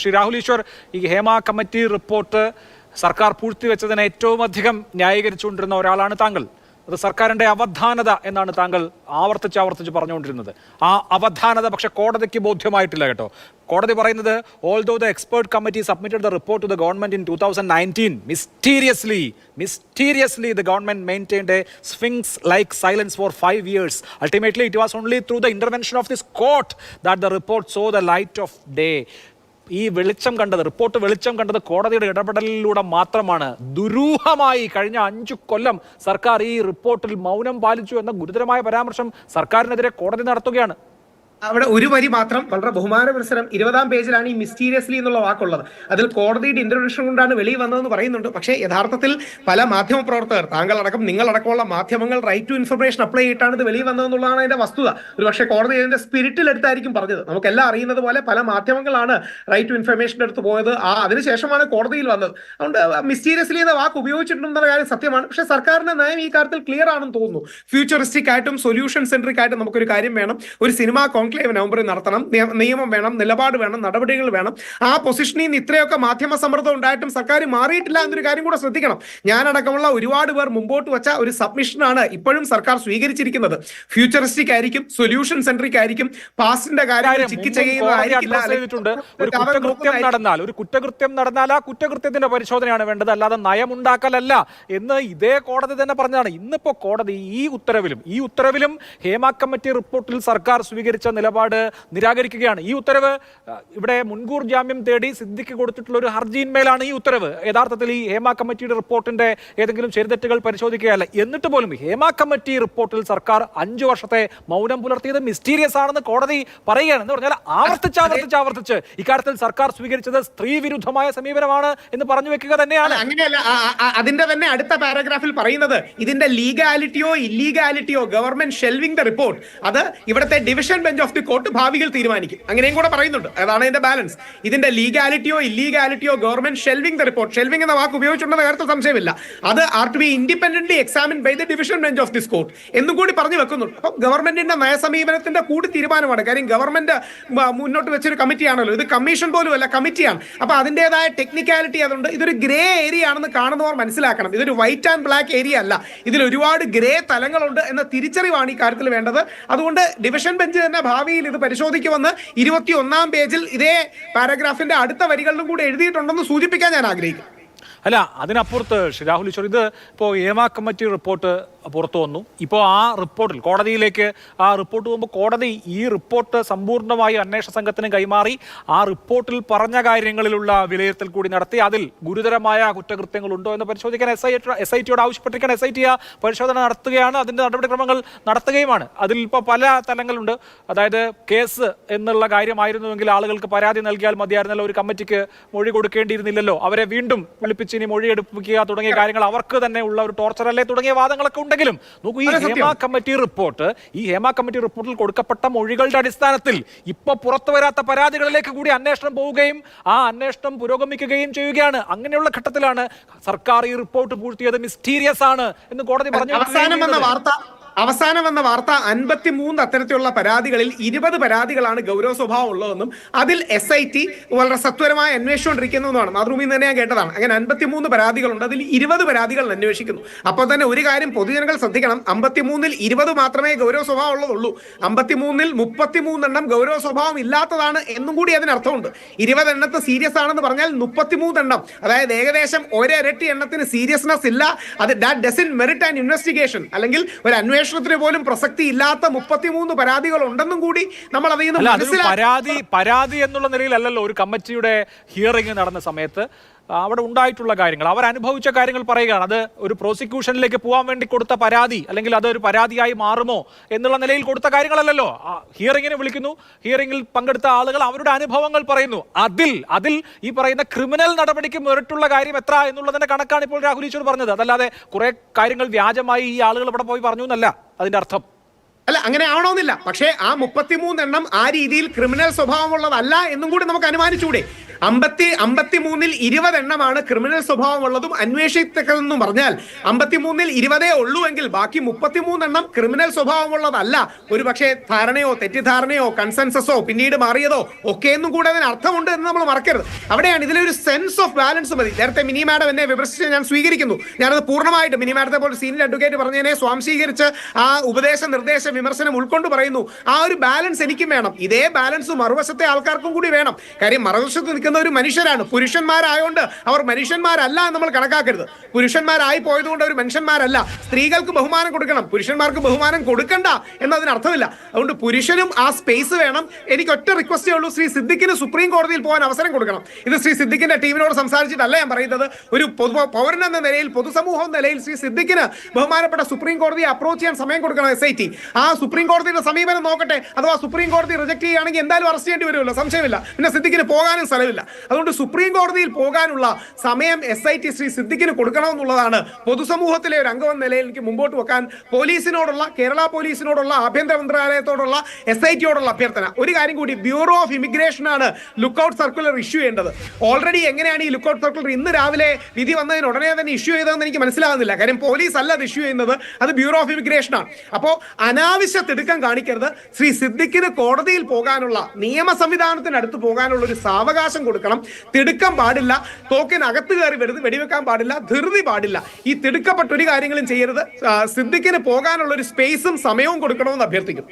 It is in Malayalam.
ശ്രീ രാഹുൽ ഈശ്വർ, ഈ ഹേമ കമ്മിറ്റി റിപ്പോർട്ട് സർക്കാർ പൂഴ്ത്തിവെച്ചതിനെ ഏറ്റവും അധികം ന്യായീകരിച്ചുകൊണ്ടിരുന്ന ഒരാളാണ് താങ്കൾ. അത് സർക്കാരിന്റെ അവധാനത എന്നാണ് താങ്കൾ ആവർത്തിച്ച് പറഞ്ഞുകൊണ്ടിരുന്നത്. ആ അവധാനത പക്ഷെ കോടതിക്ക് ബോധ്യമായിട്ടില്ല കേട്ടോ. കോടതി പറയുന്നത് although the expert committee submitted the report to the government in 2019, mysteriously the government maintained a sphinx-like silence for 5 years. Ultimately, it was only through the intervention of this court that the report saw the light of day. ഈ റിപ്പോർട്ട് വെളിച്ചം കണ്ടത് കോടതിയുടെ ഇടപെടലിലൂടെ മാത്രമാണ്. ദുരൂഹമായി കഴിഞ്ഞ 5 കൊല്ലം സർക്കാർ ഈ റിപ്പോർട്ടിൽ മൗനം പാലിച്ചു എന്ന ഗുരുതരമായ പരാമർശം സർക്കാരിനെതിരെ കോടതി നടത്തുകയാണ്. അവിടെ ഒരു വരി മാത്രം വളരെ ബഹുമാന പുരസ്സരം 20-ാം പേജിലാണ് ഈ മിസ്റ്റീരിയസ്ലി എന്നുള്ള വാക്കുള്ളത്. അതിൽ കോടതിയുടെ ഇന്റർവെൻഷൻ കൊണ്ടാണ് വെളിയിൽ വന്നതെന്ന് പറയുന്നുണ്ട്. പക്ഷേ യഥാർത്ഥത്തിൽ പല മാധ്യമ പ്രവർത്തകർ, താങ്കളടക്കം നിങ്ങളടക്കമുള്ള മാധ്യമങ്ങൾ റൈറ്റ് ടു ഇൻഫർമേഷൻ അപ്ലൈ ചെയ്തിട്ടാണ് ഇത് വെളിയിൽ വന്നതെന്നുള്ളതാണ് അതിന്റെ വസ്തുത. ഒരു പക്ഷേ കോടതി അതിന്റെ സ്പിരിറ്റിൽ എടുത്തായിരിക്കും പറഞ്ഞത്. നമുക്കെല്ലാം അറിയുന്നത് പോലെ പല മാധ്യമങ്ങളാണ് റൈറ്റ് ടു ഇൻഫർമേഷൻ എടുത്ത് പോയത്. അതിനുശേഷമാണ് കോടതിയിൽ വന്നത്. അതുകൊണ്ട് മിസ്റ്റീരിയസ്ലി എന്ന വാക്ക് ഉപയോഗിച്ചിട്ടുണ്ടെന്ന കാര്യം സത്യമാണ്. പക്ഷേ സർക്കാരിന്റെ നയം ഈ കാര്യത്തിൽ ക്ലിയർ ആണെന്ന് തോന്നുന്നു. ഫ്യൂച്ചറിസ്റ്റിക് ആയിട്ടും സൊല്യൂഷൻ സെൻട്രിക് ആയിട്ടും നമുക്കൊരു കാര്യം വേണം. ഒരു സിനിമ കോൺക്ലേവ് നവംബറിൽ നടത്തണം. നിയമം വേണം, നിലപാട് വേണം, നടപടികൾ വേണം. ആ പൊസിഷനിൽ നിന്ന് ഇത്രയൊക്കെ മാധ്യമ സമ്മർദ്ദം ഉണ്ടായിട്ടും സർക്കാർ മാറിയിട്ടില്ല എന്നൊരു കാര്യം കൂടെ ശ്രദ്ധിക്കണം. ഞാനടക്കമുള്ള ഒരുപാട് പേർ മുമ്പോട്ട് വെച്ച ഒരു സബ്മിഷനാണ് ഇപ്പോഴും സർക്കാർ സ്വീകരിച്ചിരിക്കുന്നത്. ഫ്യൂച്ചറിസ്റ്റിക് ആയിരിക്കും, സൊല്യൂഷൻ സെൻട്രിക് ആയിരിക്കും, പാസ്റ്റിന്റെ കാര്യം ഒരു കുറ്റകൃത്യം നടന്നാൽ ആ കുറ്റകൃത്യത്തിന്റെ പരിശോധനയാണ് വേണ്ടത്, അല്ലാതെ നയമുണ്ടാക്കലല്ല എന്ന് ഇതേ കോടതി തന്നെ പറഞ്ഞതാണ്. ഇന്നിപ്പോ കോടതി ഈ ഉത്തരവിലും ഹേമ കമ്മിറ്റി റിപ്പോർട്ടിൽ സർക്കാർ സ്വീകരിച്ച നിലപാട് നിരാകരിക്കുകയാണ്. ഈ ഉത്തരവ് ഇവിടെ മുൻകൂർ ജാമ്യം തേടി സിദ്ദിഖ് കൊടുത്തിട്ടുള്ള ഒരു ഹർജിയിന്മേലാണ് ഈ ഉത്തരവ്. യഥാർത്ഥത്തിൽ ഈ ഹേമ കമ്മിറ്റിയുടെ റിപ്പോർട്ടിന്റെ ഏതെങ്കിലും ശരിതെറ്റുകൾ പരിശോധിക്കുകയല്ല. എന്നിട്ട് പോലും ഹേമ കമ്മിറ്റി റിപ്പോർട്ടിൽ സർക്കാർ 5 വർഷത്തെ മൗനം പുലർത്തിയത് മിസ്റ്റീരിയസ് ആണെന്ന് കോടതി പറയുകയാണ്. എന്ന് പറഞ്ഞാൽ ആവർത്തിച്ച് ഇക്കാര്യത്തിൽ സർക്കാർ സ്വീകരിച്ചത് സ്ത്രീ വിരുദ്ധമായ സമീപനമാണ് എന്ന് പറഞ്ഞു വെക്കുക തന്നെയാണ്. അങ്ങനെയല്ല, അതിന്റെ തന്നെ അടുത്ത പാരഗ്രാഫിൽ പറയുന്നത് ഇതിന്റെ ലീഗാലിറ്റിയോ ഇല്ലീഗാലിറ്റിയോ ഗവൺമെന്റ് ഷെൽവിംഗ് ദ റിപ്പോർട്ട് അത് ഇവിടുത്തെ division bench of the court ഭാവിയിൽ തീരുമാനിക്കും. അങ്ങനെയും കൂടെ പറയുന്നുണ്ട്. അതാണ് ഇതിന്റെ ബാലൻസ്. ഇതിന്റെ ലീഗാലിറ്റിയോ ഇല്ലീഗാലിറ്റിയോ government shelving the report, shelving എന്ന വാക്ക് ഉപയോഗിച്ചിട്ടുണ്ടെന്ന കാര്യത്തിൽ സംശയമില്ല. അത് are to be independently examined by the division bench of this court എന്നും കൂടി പറഞ്ഞു വെക്കുന്നുണ്ട്. അപ്പം ഗവൺമെന്റിന്റെ നയസമീപനത്തിന്റെ കൂടി തീരുമാനമാണ്. കാര്യം ഗവൺമെന്റ് മുന്നോട്ട് വെച്ചൊരു കമ്മിറ്റിയാണല്ലോ ഇത്. കമ്മീഷൻ പോലും അല്ല, കമ്മിറ്റിയാണ്. അപ്പൊ അതിന്റേതായ ടെക്നിക്കാലിറ്റി അതുണ്ട്. ഇതൊരു ഗ്രേ ഏരിയ ആണെന്ന് കാണുന്നവർ മനസ്സിലാക്കണം. ഇതൊരു വൈറ്റ് ആൻഡ് ബ്ലാക്ക് ഏരിയ അല്ല. ഇതിൽ ഒരുപാട് ഗ്രേ തലങ്ങളുണ്ട് എന്ന തിരിച്ചറിവാണ് ഈ കാര്യത്തിൽ വേണ്ടത്. അതുകൊണ്ട് ഡിവിഷൻ ബെഞ്ച് തന്നെ ഭാവിയിൽ ഇത് പരിശോധിക്കുമെന്ന് 21-ാം പേജിൽ ഇതേ പാരഗ്രാഫിന്റെ അടുത്ത വരികളിലും കൂടെ എഴുതിയിട്ടുണ്ടെന്ന് സൂചിപ്പിക്കാൻ ഞാൻ ആഗ്രഹിക്കുന്നു. അല്ല, അതിനപ്പുറത്ത് ശ്രീ രാഹുൽ ഈശ്വർ, ഇത് ഇപ്പോൾ ഹേമ കമ്മിറ്റി റിപ്പോർട്ട് പുറത്തു വന്നു. ഇപ്പോൾ ആ റിപ്പോർട്ടിൽ കോടതിയിലേക്ക് റിപ്പോർട്ട് പോകുമ്പോൾ കോടതി ഈ റിപ്പോർട്ട് സമ്പൂർണ്ണമായി അന്വേഷണ സംഘത്തിന് കൈമാറി ആ റിപ്പോർട്ടിൽ പറഞ്ഞ കാര്യങ്ങളിലുള്ള വിലയിരുത്തൽ കൂടി നടത്തി അതിൽ ഗുരുതരമായ കുറ്റകൃത്യങ്ങളുണ്ടോ എന്ന് പരിശോധിക്കാൻ SIT-യോട് ആവശ്യപ്പെട്ടിരിക്കാൻ SIT പരിശോധന നടത്തുകയാണ്. അതിൻ്റെ നടപടിക്രമങ്ങൾ നടത്തുകയുമാണ്. അതിൽ ഇപ്പോൾ പല തലങ്ങളുണ്ട്. അതായത് കേസ് എന്നുള്ള കാര്യമായിരുന്നുവെങ്കിൽ ആളുകൾക്ക് പരാതി നൽകിയാൽ മതിയായിരുന്നല്ലോ, ഒരു കമ്മിറ്റിക്ക് മൊഴി കൊടുക്കേണ്ടിയിരുന്നില്ലല്ലോ, അവരെ വീണ്ടും വിളിപ്പിച്ച് ഇനി മൊഴിയെടുപ്പിക്കുക തുടങ്ങിയ കാര്യങ്ങൾ അവർക്ക് തന്നെ ഉള്ള ഒരു ടോർച്ചർ അല്ലേ തുടങ്ങിയ വാദങ്ങളൊക്കെ ഉണ്ടെങ്കിലും നോക്കൂ, ഈ ഹേമ കമ്മിറ്റി റിപ്പോർട്ടിൽ കൊടുക്കപ്പെട്ട മൊഴികളുടെ അടിസ്ഥാനത്തിൽ ഇപ്പൊ പുറത്തു വരാത്ത പരാതികളിലേക്ക് കൂടി അന്വേഷണം പോവുകയും ആ അന്വേഷണം പുരോഗമിക്കുകയും ചെയ്യുകയാണ്. അങ്ങനെയുള്ള ഘട്ടത്തിലാണ് സർക്കാർ ഈ റിപ്പോർട്ട് പൂഴ്ത്തിയത് മിസ്റ്റീരിയസ് ആണ് എന്ന് കോടതി പറഞ്ഞു. അവസാനം വന്ന വാർത്ത 53 അത്തരത്തിലുള്ള പരാതികളിൽ 20 പരാതികളാണ് ഗൗരവ സ്വഭാവം ഉള്ളതെന്നും അതിൽ SIT വളരെ സത്വരമായി അന്വേഷിച്ചുകൊണ്ടിരിക്കുന്നതാണ്. മാതൃഭൂമിയിൽ നിന്ന് തന്നെ ഞാൻ കേട്ടതാണ്. അങ്ങനെ 53 പരാതികളുണ്ട്. അതിൽ 20 പരാതികൾ അന്വേഷിക്കുന്നു. അപ്പോൾ തന്നെ ഒരു കാര്യം പൊതുജനങ്ങൾ ശ്രദ്ധിക്കണം. 53-ൽ 20 മാത്രമേ ഗൗരവ സ്വഭാവം ഉള്ളതുള്ളൂ. 53-ൽ 33 എണ്ണം ഗൗരവ സ്വഭാവം ഇല്ലാത്തതാണ് എന്നും കൂടി അതിനർത്ഥമുണ്ട്. 20 എണ്ണത്ത് സീരിയസ് ആണെന്ന് പറഞ്ഞാൽ 33 എണ്ണം, അതായത് ഏകദേശം ഒരിരട്ടി എണ്ണത്തിന് സീരിയസ്നെസ് ഇല്ല. അത് that doesn't merit an investigation, അല്ലെങ്കിൽ ഒരു അന്വേഷണത്തിന് പോലും പ്രസക്തി ഇല്ലാത്ത 33 പരാതികൾ ഉണ്ടെന്നും കൂടി നമ്മൾ അതിൽ നിന്ന് മനസ്സിലാക്കി. പരാതി എന്നുള്ള നിലയിലല്ലല്ലോ ഒരു കമ്മിറ്റിയുടെ ഹിയറിംഗ് നടന്ന സമയത്ത് അവിടെ ഉണ്ടായിട്ടുള്ള കാര്യങ്ങൾ, അവർ അനുഭവിച്ച കാര്യങ്ങൾ പറയുകയാണ്. അത് ഒരു പ്രോസിക്യൂഷനിലേക്ക് പോകാൻ വേണ്ടി കൊടുത്ത പരാതി അല്ലെങ്കിൽ അതൊരു പരാതിയായി മാറുമോ എന്നുള്ള നിലയിൽ കൊടുത്ത കാര്യങ്ങളല്ലല്ലോ. ഹിയറിംഗിന് വിളിക്കുന്നു, ഹിയറിംഗിൽ പങ്കെടുത്ത ആളുകൾ അവരുടെ അനുഭവങ്ങൾ പറയുന്നു. അതിൽ ഈ പറയുന്ന ക്രിമിനൽ നടപടിക്ക് മെറിറ്റുള്ള കാര്യം എത്ര എന്നുള്ളതിന്റെ കണക്കാണ് ഇപ്പോൾ രാഹുൽ ഈശ്വർ പറഞ്ഞത്. അതല്ലാതെ കുറെ കാര്യങ്ങൾ വ്യാജമായി ഈ ആളുകൾ ഇവിടെ പോയി പറഞ്ഞു എന്നല്ല അതിന്റെ അർത്ഥം. അല്ല, അങ്ങനെ ആവണമെന്നില്ല. പക്ഷേ ആ 33 എണ്ണം ആ രീതിയിൽ ക്രിമിനൽ സ്വഭാവമുള്ളതല്ല എന്നും കൂടി നമുക്ക് അനുമാനിച്ചൂടെ? 53-ൽ 20 എണ്ണമാണ് ക്രിമിനൽ സ്വഭാവമുള്ളതും അന്വേഷിക്കണമെന്നും പറഞ്ഞാൽ 53-ൽ 20 ഉള്ളൂ എങ്കിൽ ബാക്കി 33 എണ്ണം ക്രിമിനൽ സ്വഭാവമുള്ളതല്ല. ഒരു പക്ഷേ ധാരണയോ തെറ്റിദ്ധാരണയോ കൺസെൻസസോ പിന്നീട് മാറിയതോ ഒക്കെ എന്നും കൂടെ അതിന് അർത്ഥമുണ്ട് എന്ന് നമ്മൾ മറക്കരുത്. അവിടെയാണ് ഇതിലൊരു സെൻസ് ഓഫ് ബാലൻസ് മതി. നേരത്തെ മിനി മാഡം എന്നെ വിമർശിച്ച് ഞാൻ സ്വീകരിക്കുന്നു. ഞാനത് പൂർണ്ണമായിട്ട് മിനി മാഡത്തെ പോലെ സീനിയർ അഡ്വക്കേറ്റ് പറഞ്ഞതിനെ സ്വാംശീകരിച്ച് ആ ഉപദേശ നിർദ്ദേശ വിമർശനം ഉൾക്കൊണ്ട് പറയുന്നു. ആ ഒരു ബാലൻസ് എനിക്കും വേണം. ഇതേ ബാലൻസ് മറുവശത്തെ ആൾക്കാർക്കും കൂടി വേണം. കാര്യം മറുവശത്ത് നിൽക്കുന്ന ഒരു മനുഷ്യരാണ്. പുരുഷന്മാരായോണ്ട് അവർ മനുഷ്യന്മാരല്ല എന്ന് നമ്മൾ കണക്കാക്കരുത്. പുരുഷന്മാരായി പോയതുകൊണ്ട് അവർ മനുഷ്യന്മാരല്ല. സ്ത്രീകൾക്ക് ബഹുമാനം കൊടുക്കണം, പുരുഷന്മാർക്ക് ബഹുമാനം കൊടുക്കണ്ട എന്നതിന് അർത്ഥമില്ല. അതുകൊണ്ട് പുരുഷനും ആ സ്പേസ് വേണം. എനിക്ക് ഒറ്റ റിക്വസ്റ്റേ ഉള്ളൂ, ശ്രീ സിദ്ദിഖിന് സുപ്രീം കോടതിയിൽ പോകാൻ അവസരം കൊടുക്കണം. ഇത് ശ്രീ സിദ്ദിഖിന്റെ ടീമിനോട് സംസാരിച്ചിട്ടല്ല ഞാൻ പറയുന്നത്. ഒരു പൗരൻ എന്ന നിലയിൽ, പൊതുസമൂഹം എന്ന നിലയിൽ ശ്രീ സിദ്ദിഖിന് ബഹുമാനപ്പെട്ട സുപ്രീം കോടതിയെ അപ്രോച്ച് ചെയ്യാൻ സമയം കൊടുക്കണം. SIT ആ സുപ്രീം കോടതിയുടെ സമീപനം നോക്കട്ടെ. അഥവാ സുപ്രീം കോടതി റിജക്ട് ചെയ്യുകയാണെങ്കിൽ എന്തായാലും അറസ്റ്റ് ചെയ്യേണ്ടി വരുമല്ലോ, സംശയമില്ല. പിന്നെ സിദ്ദിഖിന് പോകാനും സ്ഥലമില്ല. അതുകൊണ്ട് സുപ്രീം കോടതിയിൽ പോകാനുള്ള സമയം SIT ശ്രീ സിദ്ദിഖിന് കൊടുക്കണമെന്നുള്ളതാണ് പൊതുസമൂഹത്തിലെ ഒരു അംഗം എന്ന നിലയിൽ എനിക്ക് മുമ്പോട്ട് വെക്കാൻ പോലീസിനോടുള്ള, കേരള പോലീസിനോടുള്ള, ആഭ്യന്തര മന്ത്രാലയത്തോടുള്ള, SIT-യോടുള്ള അഭ്യർത്ഥന. ഒരു കാര്യം കൂടി, ബ്യൂറോ ഓഫ് ഇമിഗ്രേഷനാണ് ലുക്കൌട്ട് സർക്കുലർ ഇഷ്യൂ ചെയ്യേണ്ടത്. ഓൾറെഡി എങ്ങനെയാണ് ഈ ലുക്കൌട്ട് സർക്കുലർ ഇന്ന് രാവിലെ വിധി വന്നതിന് ഉടനെ തന്നെ ഇഷ്യൂ ചെയ്തതെന്ന് എനിക്ക് മനസ്സിലാകുന്നില്ല. കാര്യം പോലീസ് അല്ല അത് ഇഷ്യൂ ചെയ്യുന്നത്, അത് ബ്യൂറോ ഓഫ് ഇമിഗ്രേഷനാണ്. അപ്പോൾ അനാവശ്യ തിടുക്കം കാണിക്കരുത്. ശ്രീ സിദ്ദിഖിന് കോടതിയിൽ പോകാനുള്ള, നിയമ സംവിധാനത്തിനടുത്ത് പോകാനുള്ള ഒരു സാവകാശം കൊടുക്കണം. തിടുക്കം പാടില്ല. തോക്കിനകത്ത് കയറി വെടിവെക്കാൻ പാടില്ല. ധൃതി പാടില്ല. ഈ തിടുക്കപ്പെട്ട ഒരു കാര്യങ്ങളും ചെയ്യരുത്. സിദ്ദിഖിന് പോകാനുള്ള ഒരു സ്പേസും സമയവും കൊടുക്കണമെന്ന് അഭ്യർത്ഥിക്കുന്നു.